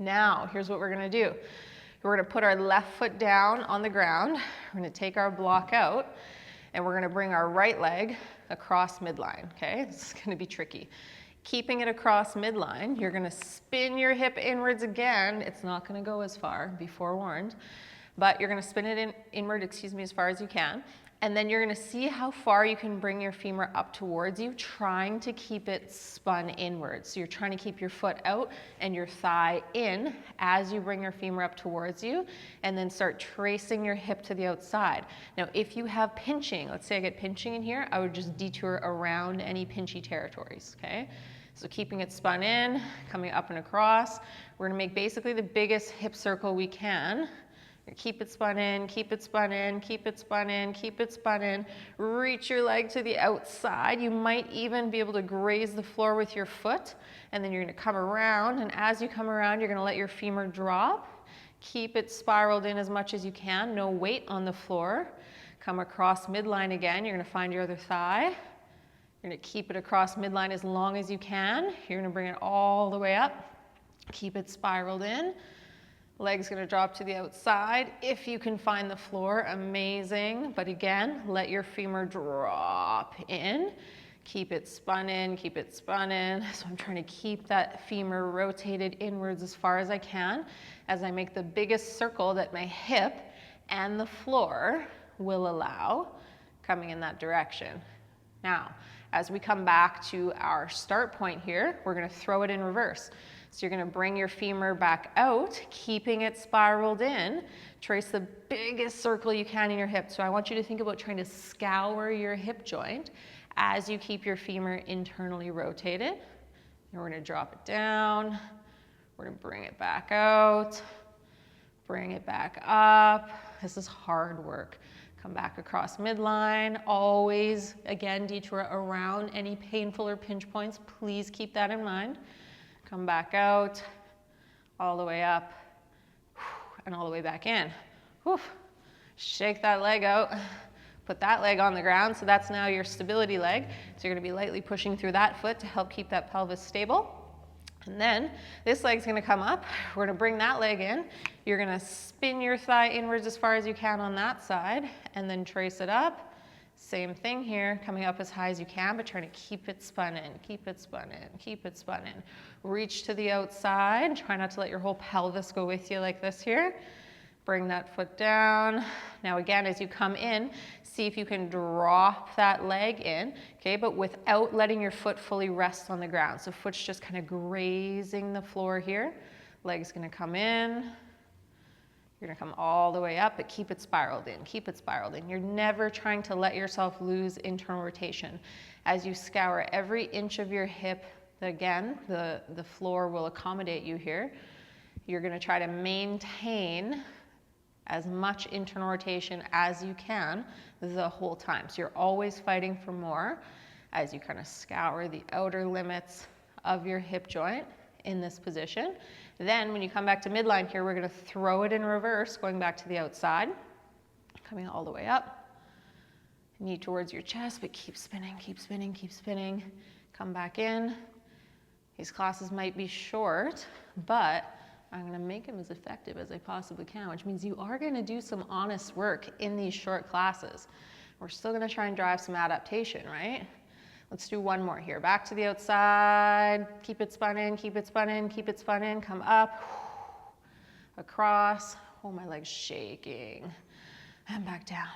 now here's what we're gonna do. We're gonna put our left foot down on the ground. We're gonna take our block out and we're gonna bring our right leg across midline, okay? This is gonna be tricky. Keeping it across midline, you're gonna spin your hip inwards again. It's not gonna go as far, be forewarned, but you're gonna spin it inward, as far as you can. And then you're gonna see how far you can bring your femur up towards you, trying to keep it spun inwards. So you're trying to keep your foot out and your thigh in as you bring your femur up towards you, and then start tracing your hip to the outside. Now, if you have pinching, let's say I get pinching in here, I would just detour around any pinchy territories, okay? So keeping it spun in, coming up and across. We're gonna make basically the biggest hip circle we can. Keep it spun in, keep it spun in, keep it spun in, keep it spun in. Reach your leg to the outside. You might even be able to graze the floor with your foot, and then you're gonna come around, and as you come around, you're gonna let your femur drop. Keep it spiraled in as much as you can, no weight on the floor. Come across midline again, you're gonna find your other thigh. You're gonna keep it across midline as long as you can. You're gonna bring it all the way up. Keep it spiraled in. Leg's gonna drop to the outside. If you can find the floor, amazing. But again, let your femur drop in. Keep it spun in, keep it spun in. So I'm trying to keep that femur rotated inwards as far as I can as I make the biggest circle that my hip and the floor will allow, coming in that direction. Now, as we come back to our start point here, we're gonna throw it in reverse. So you're gonna bring your femur back out, keeping it spiraled in. Trace the biggest circle you can in your hip. So I want you to think about trying to scour your hip joint as you keep your femur internally rotated. And we're gonna drop it down. We're gonna bring it back out, bring it back up. This is hard work. Come back across midline. Always, again, detour around any painful or pinch points. Please keep that in mind. Come back out, all the way up, and all the way back in. Whew. Shake that leg out. Put that leg on the ground, so that's now your stability leg. So you're gonna be lightly pushing through that foot to help keep that pelvis stable. And then this leg's gonna come up. We're gonna bring that leg in. You're gonna spin your thigh inwards as far as you can on that side, and then trace it up. Same thing here, coming up as high as you can, but trying to keep it spun in, keep it spun in, keep it spun in. Reach to the outside. Try not to let your whole pelvis go with you like this here. Bring that foot down. Now again, as you come in, see if you can drop that leg in, okay, but without letting your foot fully rest on the ground. So foot's just kind of grazing the floor here. Leg's gonna come in. You're gonna come all the way up, but keep it spiraled in, keep it spiraled in. You're never trying to let yourself lose internal rotation. As you scour every inch of your hip, again, the floor will accommodate you here. You're gonna try to maintain as much internal rotation as you can the whole time. So you're always fighting for more as you kind of scour the outer limits of your hip joint in this position. Then when you come back to midline here, we're gonna throw it in reverse, going back to the outside, coming all the way up. Knee towards your chest, but keep spinning, keep spinning, keep spinning. Come back in. These classes might be short, but I'm gonna make them as effective as I possibly can, which means you are gonna do some honest work in these short classes. We're still gonna try and drive some adaptation, right? Let's do one more here. Back to the outside. Keep it spun in, keep it spun in, keep it spun in. Come up, across. Oh, my leg's shaking. And back down.